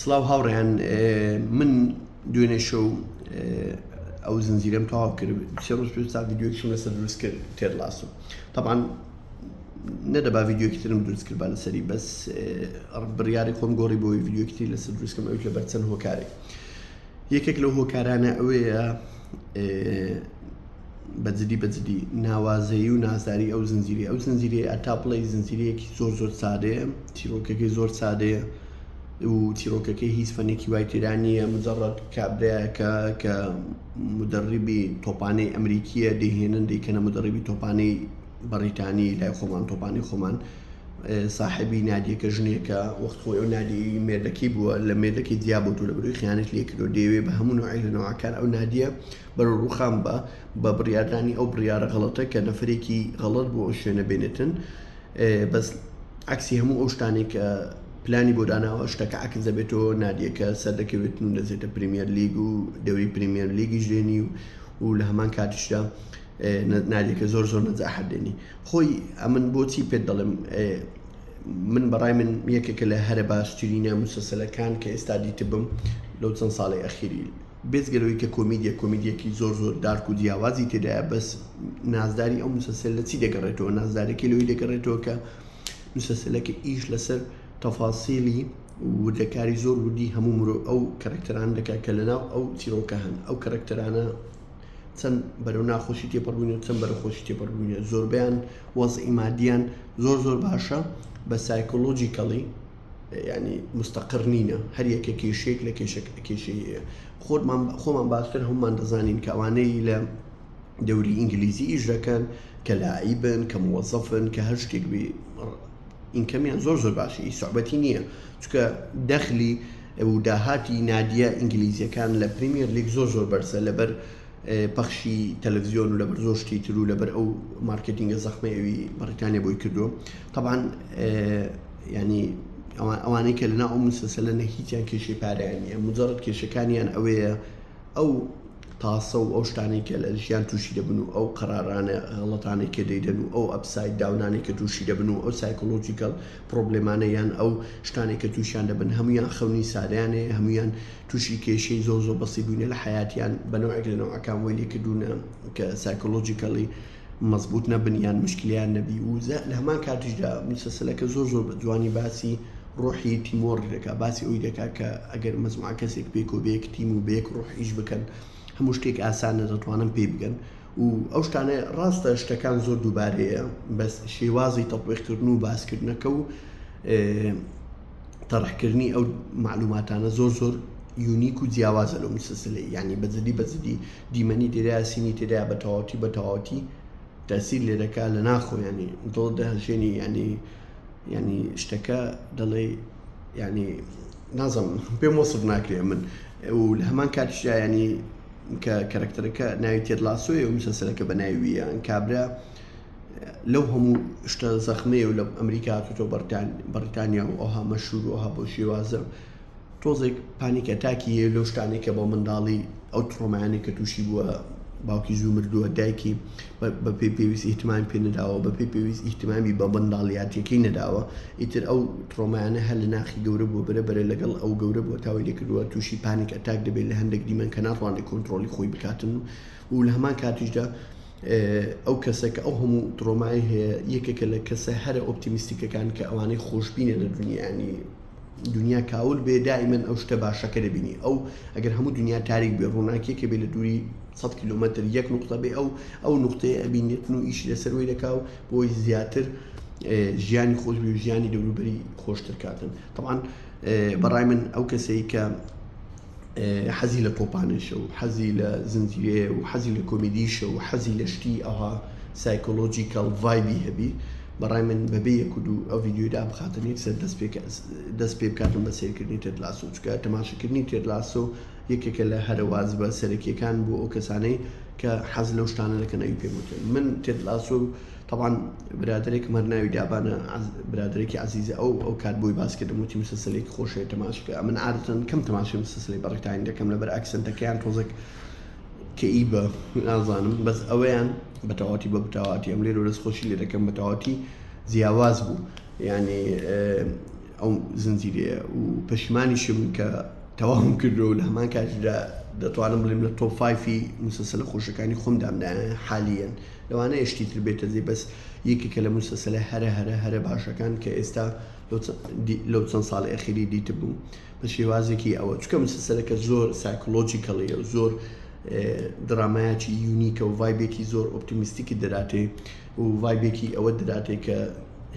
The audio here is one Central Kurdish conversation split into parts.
سڵاو هاوڕێیان من دوێنێ شەو ئەو زنجیرەم تەواو کرد سێ ڕۆژ پێش تا ڤیدیۆیەکیشم لەسەر دروست کرد تێد لاسۆ طبعاً نەدەبا ڤیدیۆیەکی ترم دروست کرد با لەسەری بەس بڕیاری خۆم گۆڕی بۆی ڤیدیۆیەکی تر لەسەر دروستکەم ئەوەی لەبەر چەند هۆکارێک یەکێک لەو هۆکارانە ئەوەیە بەجددی ناوازەیی و نازداری ئەو زنجیرە ئەتا بڵێ زنجیرەیەکی زۆر سادەیە چیرۆکەکەی زۆر سادەیە و چیرۆکەکەی هیچ فەنێکی وای تێدا نییە مجەڕەد کابرایەکە کە مدەڕیبی تۆپانەی ئەمریکیە دەیهێنن دەیکەنە مدەڕیبی تۆپانەی بەریتانی لای خۆمان تۆپانی خۆمان صاحبی نادیەکە ژنێکە وەخت خۆی ئەو نادی مێردەکەی بووە لە مێردەکەی دیا بۆ لە بەروی خیانەت لێکردو دەیەوێ بە هەموو نوعی لە نەوەکان ئەو نادیە بەرەو ڕووخان بە بڕیاردانی ئەو بڕیارە غەڵەتە کە نەفرێکی غەڵەت بۆ ئەو شوێنە بێنێتن بەس عکسی هەموو ئەو شتانێک کە پلانی بۆ داناوە شتەکە عکس دەبێتەوە نادیەکە سەر دەکەوێتن و دەزێتە پریمیر لیگ و دەوری پریمیر لیگیش دێنی و لە هەمان کاتیشدا نادیەکە زۆر نەجاحەت دێنی خۆی ئەمن بۆچی پێت دەڵێم من بەڕای من یەکێکە لە هەرە باشترینە موسەسەلەکان کە ئێستا دیتبم لەو چەند ساڵی ئەخیری بێزگەلەوەی کە کۆمیدیەکی زۆر دارک و جیاوازی تێدایە بەس نازداری ئەو موسەسەل لە چی دەگەڕێتەوە نازدارێکی لەوەی دەگەڕێتەوە کە موسەسەلەکە ئیش لەسەر تەفاسیلی وردەکاری زۆر وردی هەموو مرۆ ئەو کەرەکتەران دەکات کە لەناو ئەو چیرۆکە هەن ئەو کەرەکتەرانە چەند بەرەو ناخۆشی تێپەڕبوونە چەند بەرە خۆشی تێپەڕبوونە زۆربیان وەزعی مادیان زۆر باشە بە سایکۆلۆجیکەڵی ینی مستەقر نینە هەر یەکە کێشەیەک لە کێشەیە خۆمان باشتر هەمومان دەزانین کە ئەوانەی لە دەوری ئینگلیزی ئیش دەکەن کە لایبن کە موەزەفن کە هەر شتێک بێ ئینکەمیان زۆر باشی سوحبەتی نییە چونکە دەخلی و داهاتی نادیە ئینگلیزیەکان لە پریمیر لیگ زۆر بەرزە لەبەر پەخشی تەلەڤیزیۆن و لەبەر زۆر شتی تر و لەبەر ئەو مارکتینگە زەخمەوی بەریتانیا بۆی کردو طبعاً ینی ئەوانەی کە لەناو ئەو موسەسەلە هیچیان کێشەی پارەیان نیە مجەڕەد کێشەکانیان ئەوەیە ئەو تاسە و ئەو شتانێک کە لە ژیان تووشی دەبن و ئەو قەرارانە غەڵەتانێک کە دەیدەن و ئەو ئەپساید داونانێک کە تووشی دەبن و ئەو سایکۆلۆجیکەل پرۆبلێمانە یان ئەو شتانێک کە تووشیان دەبن هەمویان خەونی سادیانێ هەمویان تووشی کێشەی زۆر بەسی بوونە لە حیاتیان بەنەوەیەک لە نەوەکان وەی لێکردوونە کە سایکۆلۆجیکەلی مەزبوط نەبن یان مشکلیان نەبی و لە هەمان کاتیشدا موسەسەلەکە زۆر بە جوانی باسی ڕۆحی تیمۆری دەکات باسی ئەوی دەکات کە ئەگەر مەزموعە کەسێک بێک و بەیەک تیم و بەیەک ڕۆحیش بکەن هەموو شتێک ئاسانە دەتوانن پێی بگەن و ئەو شتانە ڕاستە شتەکان زۆر دووبارەیە بەس شێوازی تەطبیقکردن و باسکردنەکە و تەڕحکردنی ئەو معلوماتانە زۆر یونیک و جیاوازە لەو موسەسەلەی یعنی بەجددی دیمەنی تێدایە سینی تێدایە بە تەواوەتی تەسیر لێ دەکات لە ناخۆ ینی دڵ دەهەژێنی ینی شتەکە دەڵێ ینی نازانم پێم وەسف ناکرێ من و لە هەمان کاتیشدا ینی کە کەرەکتەرەکە ناوی تێد لاسۆیە و موسەسەلەکە بە ناویە کابرا لەو هەموو شتە زەخمەیە و لە ئەمریکا هاتووەتەوە بەریتانیا و ئەوها مەشهور و ئەوها بۆ شێوازە تۆزێک پانیک ئەتاکیە لەو شتانێک کە بۆ منداڵی ئەو تڕۆمایانێک کە تووشی بووە باوکی زوو مردووە دایکی بە پێویست ئیحتیمامی پێ نەداوە بە پێویست ئیحتیمامی بە منداڵیاتیەکەی نەداوە ئیتر ئەو تڕۆمایانە هەر لە ناخی گەورە بووە بەرە لەگەڵ ئەو گەورە بووە تاوای لێکردووە تووشی پانیک ئەتاک دەبێت لە هەندێک دیمەن کە ناتوانێت کۆنتترۆلی خۆی بکاتن و لە هەمان کاتیشدا ئەو کەسەکە ئەو هەموو تڕۆمای هەیە یەکێکە لە کەسە هەرە ئۆپتیمیستیکەکان کە ئەوانەی خۆشببینە لە دنیانی دنیا کاول بێ دائیمەن ئەو شتە باشەکە دەبینی ئەو ئەگەر هەموو دنیا تاریک بێ ڕووناکێکە بێ لە دووری 100 کیلومتر یەک نقطە بێ ئەو نقطەیە ئەبینێتن و ئیشی لەسەروی دەکا و بۆی زیاتر ژیانی خۆش بێ و ژیانی دەوروبەری خۆشتر کاتن طبعاً بەڕای من ئەو کەسەی کە حەزی لە تۆپانشە و حەزی لە زنجیرەیە و حەزی لە کۆمیدیشە و حەزی لە شتی ئەوها سایکۆلۆجیکەڵ ڤایبی هەبی بەڕای من بەبێ یەک و دوو ئەو ڤیدیۆدا بخاتنێت سەر دەست پێ بکاتن بە سیرکردنی تێد لاسۆ چکە تەماشاکردنی تێد لاسۆ یەکێکە لە هەرە وازبە سەرەکیەکان بۆ ئەو کەسانەی کە حەز لەو شتانە دەکەن ئەوی پێوتن من تێد لاسۆ طبعاً برادێک مەرناوی دابانە برادێکی عزیزە ئەو کات بۆی باسکردم وتی موسەسەلێکی خۆشەیە تەماشاکە من عادەتەن کەم تەماشای موسەسەلی بەریتانی دەکەم لەبەر ئەکسنتەکەیان تۆزێک کەئیبە نازانم بەس ئەوەیان بەتەواتی ئەم لێرە دەستخۆشی لێ دەکەم بەتەواتی جیاواز بوو یعنی ئەو زنجیرەیە و پەشیمانیشم کە تەواوم کردو لە هەمان کاتیدا دەتوانم بڵێم لە تۆپ 5 موسەسەلە خۆشەکانی خۆمدامدا حالیەن لەوانە هێشتی تر بێتە زێ بەس یەکێکە لە موسەسەلە هەرە باشەکان کە ئێستا لەو چەند ساڵی ئەخیری دیتە بوو بە شێوازێکی ئەوە چکە موسەسەلەکە زۆر سایکۆلۆجیکەڵیە و زۆر درامایەکی یونیکە و ڤایبێکی زۆر ئۆپتیمیستیکی دەداتێ و ڤایبێکی ئەوە دەداتێ کە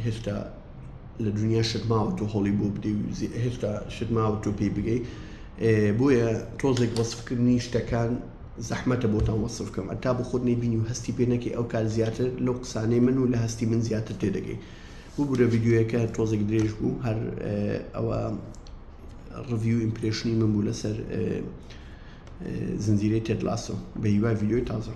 هێشتا لە دنیا شتماوە تۆ هەڵی بۆ بدەی و هێشتا شتماوە تۆ پێی بگەی بۆیە تۆزێک وەسفکردنی شتەکان زەحمەتە بۆتان وەسف بکەم ئەتا بۆ خۆت نەیبینی و هەستی پێ نەکەی ئەو کار زیاتر لەو قسانەی من و لە هەستی من زیاتر تێدەگەی بوو بورە ڤیدیۆیەکە تۆزێک درێژ بوو هەر ئەوە ڕڤیو ئیمپرێشنی من بوو لەسەر زنجیرەی تێد لاسۆ بە هیوای ڤیدیۆی تازە